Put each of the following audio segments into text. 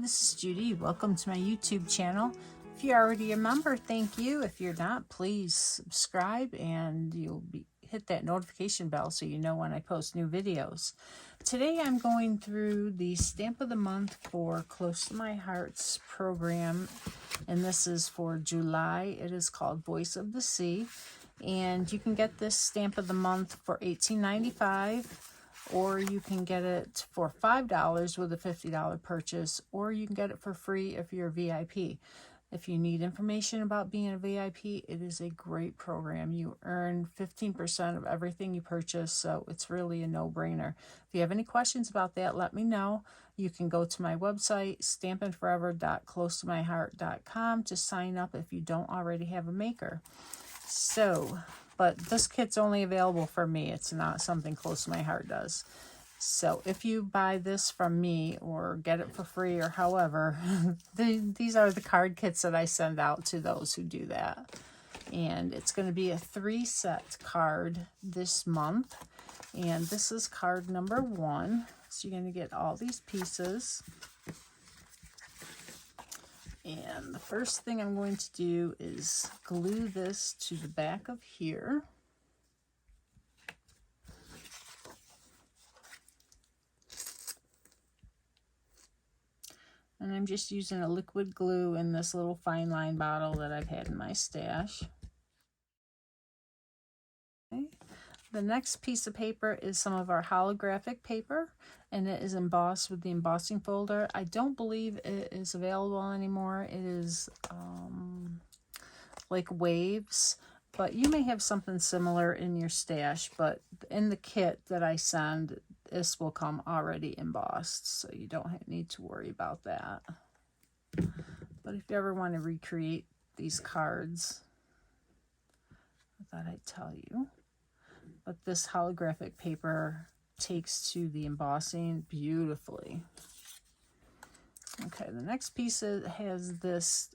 this is Judy. Welcome to my YouTube channel. If you're already a member, thank you. If you're not, please subscribe and hit that notification bell so you know when I post new videos. Today I'm going through the Stamp of the Month for Close to My Heart's program, and this is for July. It is called Voice of the Sea, and you can get this Stamp of the Month for $18.95. or you can get it for $5 with a $50 purchase, or you can get it for free if you're a VIP. If you need information about being a VIP, it is a great program. You earn 15% of everything you purchase, so it's really a no-brainer. If you have any questions about that, let me know. You can go to my website, stampinforever.closetomyheart.com, to sign up if you don't already have a maker. But this kit's only available for me. It's not something Close to My Heart does. So if you buy this from me or get it for free or however, these are the card kits that I send out to those who do that. And it's going to be a 3-set card this month. And this is card number 1. So you're going to get all these pieces. And the first thing I'm going to do is glue this to the back of here. And I'm just using a liquid glue in this little fine line bottle that I've had in my stash. Okay. The next piece of paper is some of our holographic paper, and it is embossed with the embossing folder. I don't believe it is available anymore. It is like Waves, but you may have something similar in your stash. But in the kit that I send, this will come already embossed, so you don't need to worry about that. But if you ever want to recreate these cards, I thought I'd tell you. But this holographic paper takes to the embossing beautifully. Okay, the next piece has this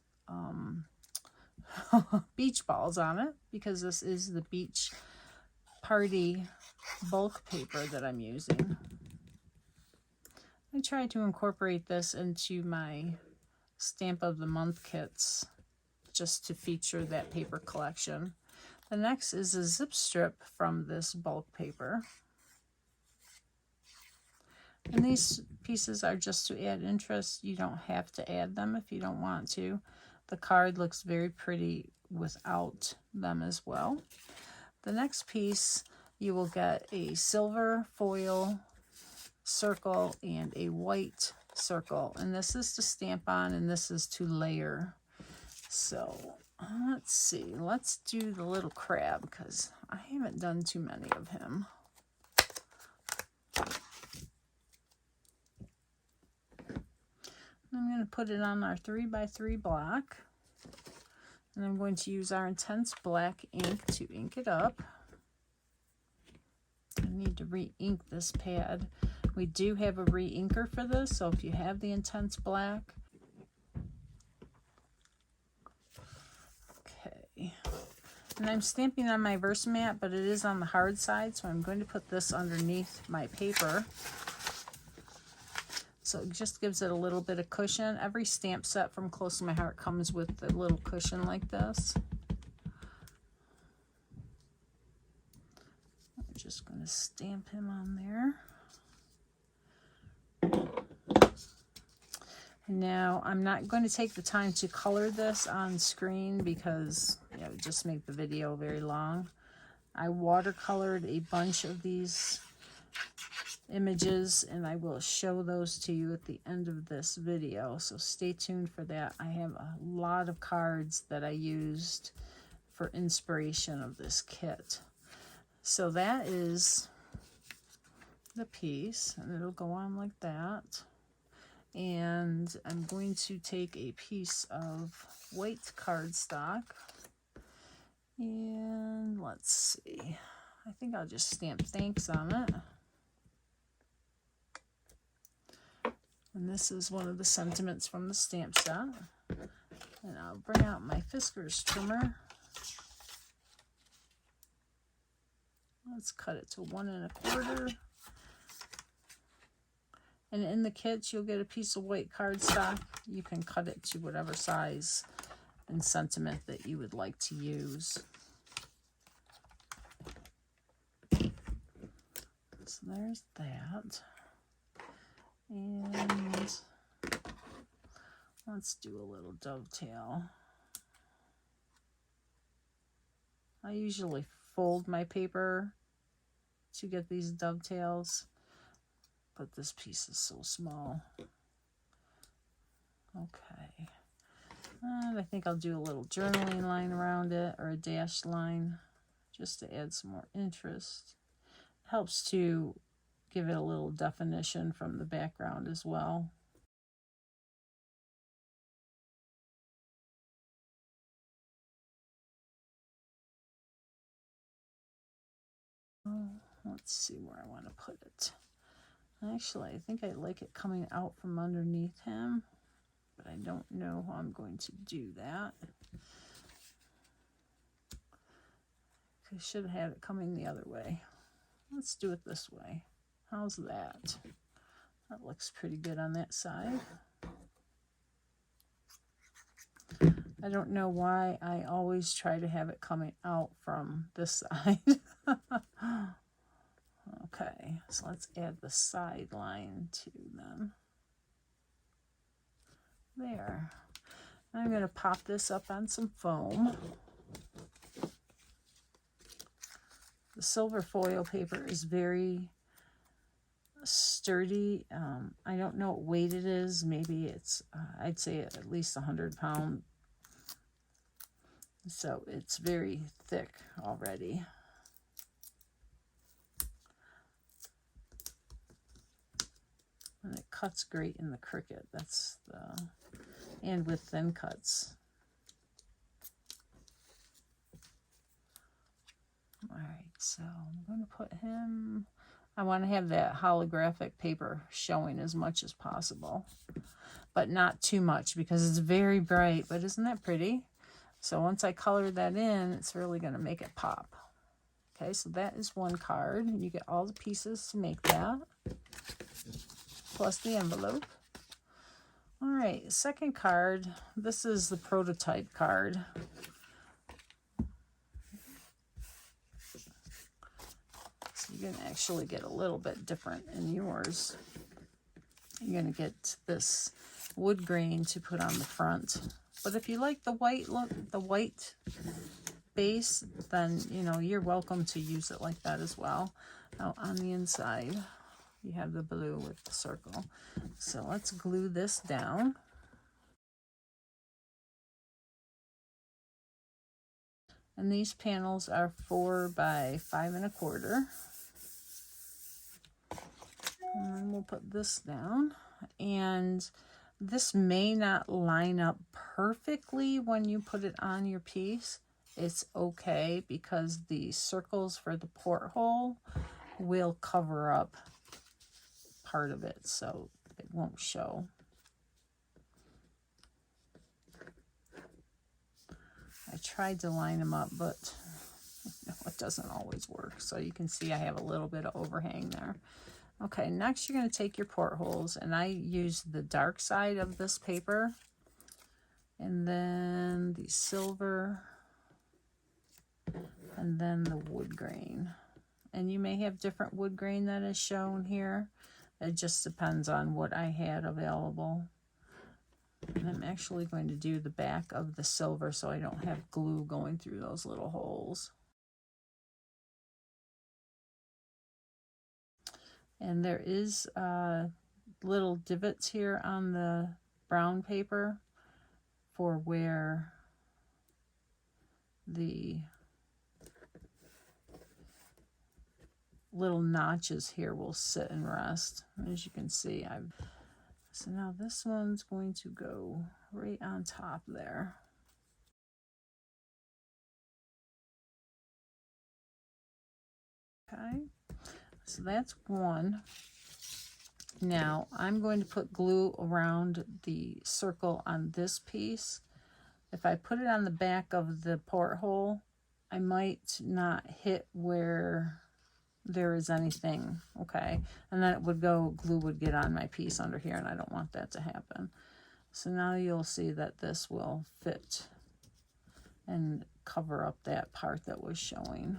beach balls on it, because this is the beach party bulk paper that I'm using. I try to incorporate this into my Stamp of the Month kits just to feature that paper collection. The next is a zip strip from this bulk paper. And these pieces are just to add interest. You don't have to add them if you don't want to. The card looks very pretty without them as well. The next piece, you will get a silver foil circle and a white circle. And this is to stamp on, and this is to layer. So let's see. Let's do the little crab, because I haven't done too many of him. I'm going to put it on our 3x3 block. And I'm going to use our intense black ink to ink it up. I need to re-ink this pad. We do have a re-inker for this, so if you have the intense black. Okay. And I'm stamping on my Versamat, but it is on the hard side, so I'm going to put this underneath my paper. So it just gives it a little bit of cushion. Every stamp set from Close to My Heart comes with a little cushion like this. I'm just going to stamp him on there. Now, I'm not going to take the time to color this on screen because it would just make the video very long. I watercolored a bunch of these images, and I will show those to you at the end of this video, so stay tuned for that. I have a lot of cards that I used for inspiration of this kit. So that is the piece, and it'll go on like that. And I'm going to take a piece of white cardstock, and let's see, I think I'll just stamp thanks on it. And this is one of the sentiments from the stamp set. And I'll bring out my Fiskars trimmer. Let's cut it to 1 1/4. And in the kits, you'll get a piece of white cardstock. You can cut it to whatever size and sentiment that you would like to use. So there's that. And let's do a little dovetail. I usually fold my paper to get these dovetails, but this piece is so small. Okay. And I think I'll do a little journaling line around it, or a dashed line, just to add some more interest. Helps to give it a little definition from the background as well. Let's see where I want to put it. Actually, I think I like it coming out from underneath him, but I don't know how I'm going to do that. I should have had it coming the other way. Let's do it this way. How's that? That looks pretty good on that side. I don't know why I always try to have it coming out from this side. Okay, so let's add the side line to them. There. I'm going to pop this up on some foam. The silver foil paper is very sturdy. I don't know what weight it is. Maybe it's, I'd say at least 100 pounds. So it's very thick already. And it cuts great in the Cricut. That's the, and with thin cuts. All right, so I'm going to put him, I want to have that holographic paper showing as much as possible, but not too much because it's very bright. But isn't that pretty? So once I color that in, it's really going to make it pop. Okay, so that is one card. You get all the pieces to make that, plus the envelope. All right, second card. This is the prototype card. So you're going to actually get a little bit different in yours. You're going to get this wood grain to put on the front. But if you like the white look, the white base, then, you know, you're welcome to use it like that as well. Now on the inside, you have the blue with the circle. So let's glue this down. And these panels are 4 by 5 1/4. And then we'll put this down. And this may not line up perfectly when you put it on your piece. It's okay because the circles for the porthole will cover up part of it, so it won't show. I tried to line them up, but you know, it doesn't always work. So you can see I have a little bit of overhang there. Okay, next you're going to take your portholes, and I use the dark side of this paper, and then the silver, and then the wood grain. And you may have different wood grain that is shown here. It just depends on what I had available. And I'm actually going to do the back of the silver so I don't have glue going through those little holes. And there is little divots here on the brown paper for where the little notches here will sit and rest. As you can see, so now this one's going to go right on top there. Okay, so that's one. Now I'm going to put glue around the circle on this piece. If I put it on the back of the porthole, I might not hit where there is anything, okay? And then it would go, glue would get on my piece under here, and I don't want that to happen. So now you'll see that this will fit and cover up that part that was showing.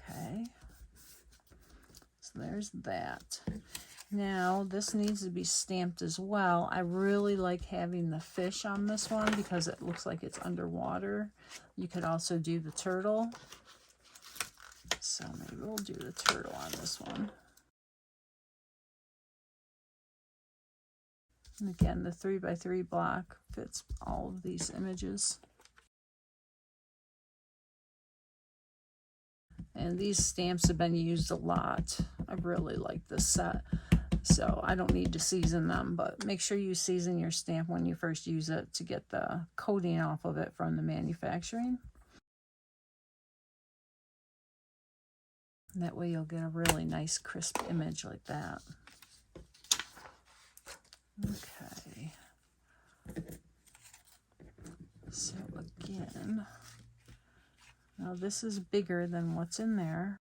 Okay, so there's that. Now this needs to be stamped as well. I really like having the fish on this one because it looks like it's underwater. You could also do the turtle. So maybe we'll do the turtle on this one. And again, the 3x3 block fits all of these images. And these stamps have been used a lot. I really like this set. So I don't need to season them, but make sure you season your stamp when you first use it to get the coating off of it from the manufacturing. That way you'll get a really nice crisp image like that. Okay. So again, now this is bigger than what's in there.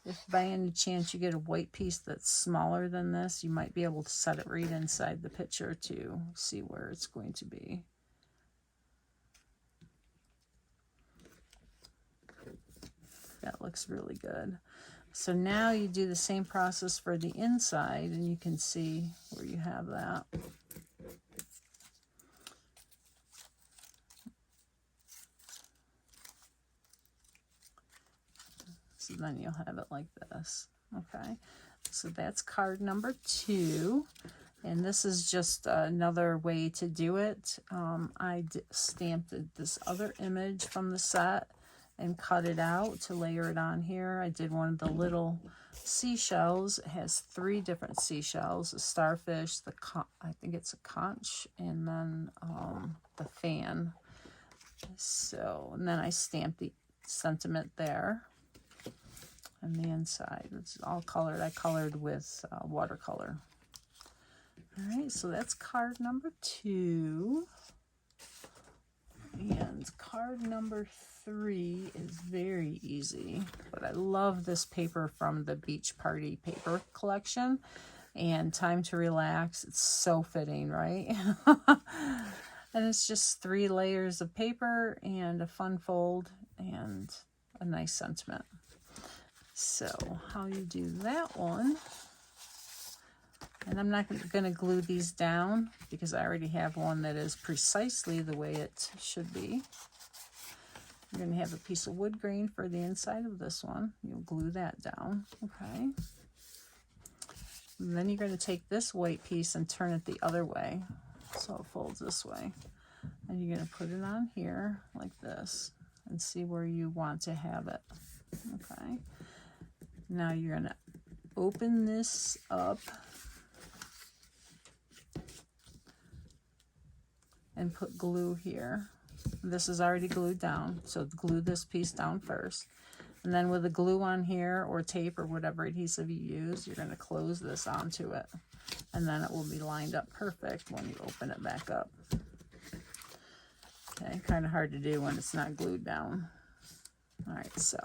If by any chance you get a white piece that's smaller than this, you might be able to set it right inside the picture to see where it's going to be. That looks really good. So now you do the same process for the inside, and you can see where you have that. So then you'll have it like this. Okay, so that's card number 2. And this is just another way to do it. I stamped this other image from the set and cut it out to layer it on here. I did one of the little seashells. It has 3 different seashells, a starfish, I think it's a conch, and then the fan. So, and then I stamped the sentiment there. And the inside, it's all colored. I colored with watercolor. All right, so that's card number 2. And card number 3 is very easy, but I love this paper from the Beach Party paper collection. And Time to Relax, it's so fitting, right? And it's just 3 layers of paper and a fun fold and a nice sentiment. So how you do that one, and I'm not going to glue these down because I already have one that is precisely the way it should be. You're going to have a piece of wood grain for the inside of this one. You'll glue that down, okay? And then you're going to take this white piece and turn it the other way, so it folds this way. And you're going to put it on here like this and see where you want to have it, okay? Now you're going to open this up and put glue here. This is already glued down, so glue this piece down first. And then with the glue on here or tape or whatever adhesive you use, you're going to close this onto it. And then it will be lined up perfect when you open it back up. Okay, kind of hard to do when it's not glued down. All right, so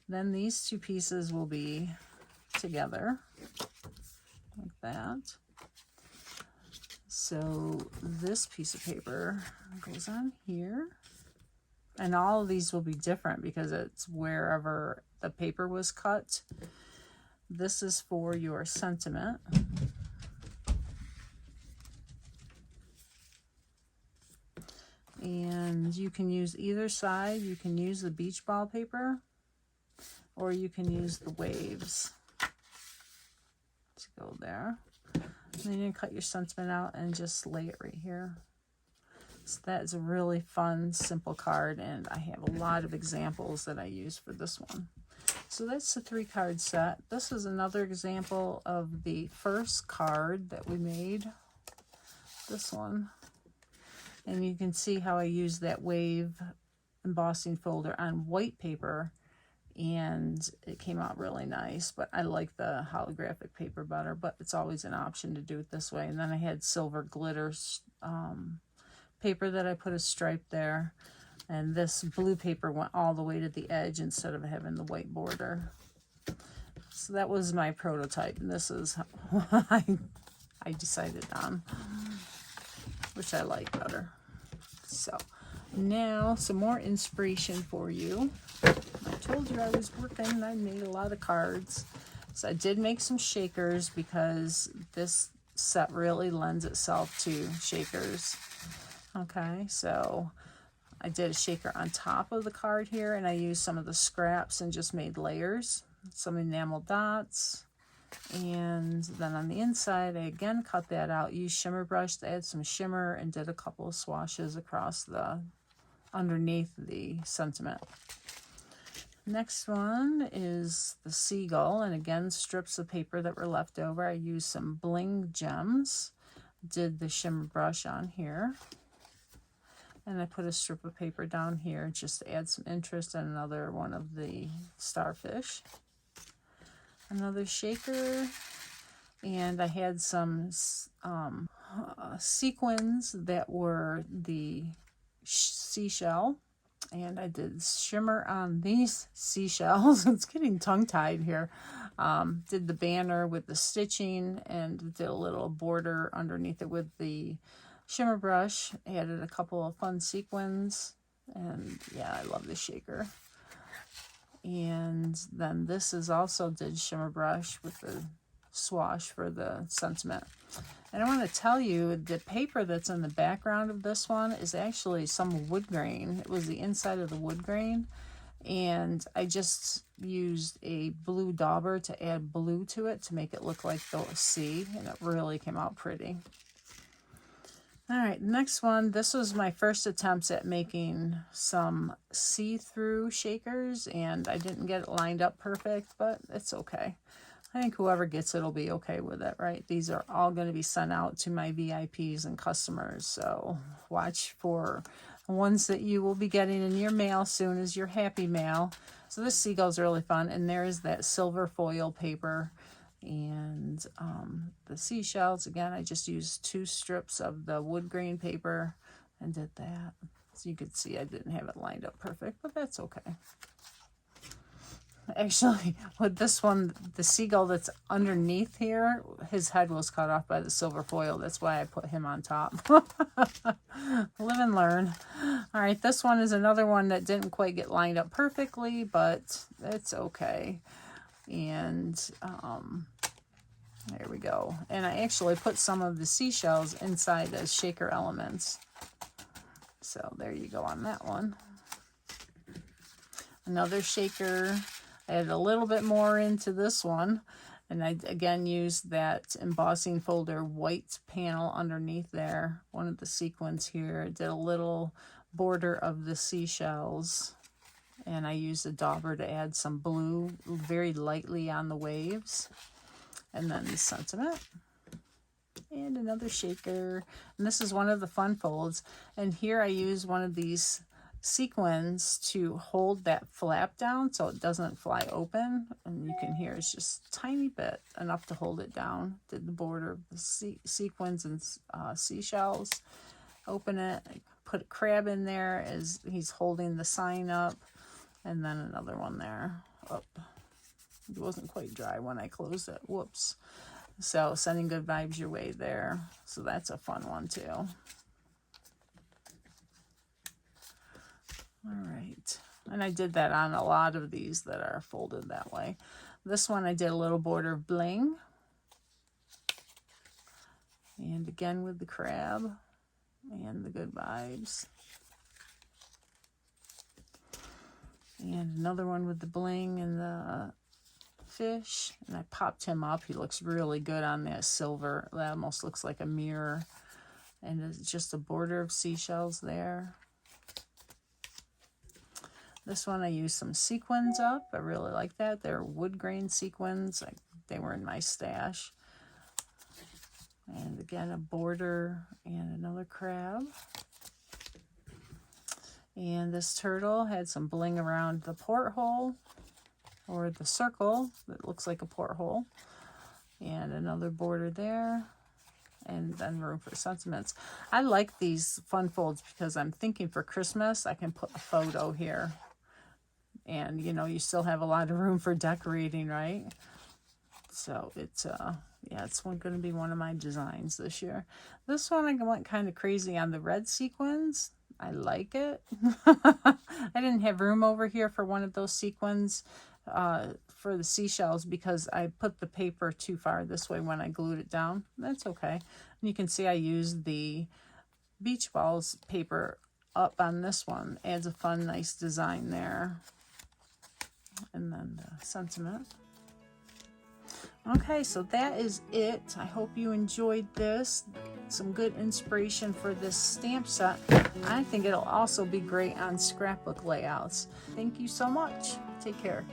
then these 2 pieces will be together like that. So this piece of paper goes on here, and all of these will be different because it's wherever the paper was cut. This is for your sentiment. And you can use either side. You can use the beach ball paper, or you can use the waves to go there. And then you can cut your sentiment out and just lay it right here. So that is a really fun, simple card, and I have a lot of examples that I use for this one. So that's the 3-card set. This is another example of the first card that we made, this one. And you can see how I used that wave embossing folder on white paper, and it came out really nice. But I like the holographic paper better, but it's always an option to do it this way. And then I had silver glitter paper that I put a stripe there, And this blue paper went all the way to the edge instead of having the white border. So that was my prototype, and this is what I decided on, which I like better. So now some more inspiration for you. I told you I was working, I made a lot of cards. So I did make some shakers because this set really lends itself to shakers. Okay, so I did a shaker on top of the card here, and I used some of the scraps and just made layers, some enamel dots. And then on the inside, I again cut that out, used shimmer brush to add some shimmer, and did a couple of swashes across the underneath the sentiment. Next one is the seagull, and again strips of paper that were left over. I used some bling gems, did the shimmer brush on here, and I put a strip of paper down here just to add some interest, and another one of the starfish. Another shaker, and I had some sequins that were the seashell, and I did shimmer on these seashells. It's getting tongue-tied here. Did the banner with the stitching and did a little border underneath it with the shimmer brush. Added a couple of fun sequins, and yeah, I love this shaker. And then this is also did shimmer brush with the swash for the sentiment. And I want to tell you, the paper that's in the background of this one is actually some wood grain. It was the inside of the wood grain. And I just used a blue dauber to add blue to it to make it look like the sea. And it really came out pretty. All right, next one. This was my first attempts at making some see-through shakers. And I didn't get it lined up perfect, but it's okay. I think whoever gets it will be okay with it, right? These are all going to be sent out to my VIPs and customers. So watch for ones that you will be getting in your mail soon as your happy mail. So this seagull's really fun. And there is that silver foil paper. And the seashells, again, I just used 2 strips of the wood grain paper and did that. So you could see I didn't have it lined up perfect, but that's okay. Actually, with this one, the seagull that's underneath here, his head was cut off by the silver foil. That's why I put him on top. Live and learn. All right, this one is another one that didn't quite get lined up perfectly, but it's okay. And there we go. And I actually put some of the seashells inside as shaker elements. So there you go on that one. Another shaker. I added a little bit more into this one, and I again used that embossing folder white panel underneath there. One of the sequins here. I did a little border of the seashells, and I used a dauber to add some blue very lightly on the waves. And then the sentiment. And another shaker. And this is one of the fun folds. And here I use one of these sequins to hold that flap down so it doesn't fly open, and you can hear it's just a tiny bit, enough to hold it down. Did the border of the sequins and seashells, open it, put a crab in there as he's holding the sign up, and then another one there. Up, it wasn't quite dry when I closed it, whoops. So sending good vibes your way there. So that's a fun one too. All right, and I did that on a lot of these that are folded that way. This one I did a little border of bling. And again with the crab and the good vibes. And another one with the bling and the fish. And I popped him up. He looks really good on that silver. That almost looks like a mirror. And it's just a border of seashells there. This one I used some sequins up. I really like that. They're wood grain sequins. They were in my stash. And again, a border and another crab. And this turtle had some bling around the porthole, or the circle that looks like a porthole. And another border there. and then room for sentiments. I like these fun folds because I'm thinking for Christmas I can put a photo here. And, you know, you still have a lot of room for decorating, right? So it's, yeah, it's going to be one of my designs this year. This one I went kind of crazy on the red sequins. I like it. I didn't have room over here for one of those sequins for the seashells because I put the paper too far this way when I glued it down. That's okay. And you can see I used the beach balls paper up on this one. Adds a fun, nice design there. And then the sentiment. Okay, so that is it. I hope you enjoyed this. Some good inspiration for this stamp set. I think it'll also be great on scrapbook layouts. Thank you so much. Take care.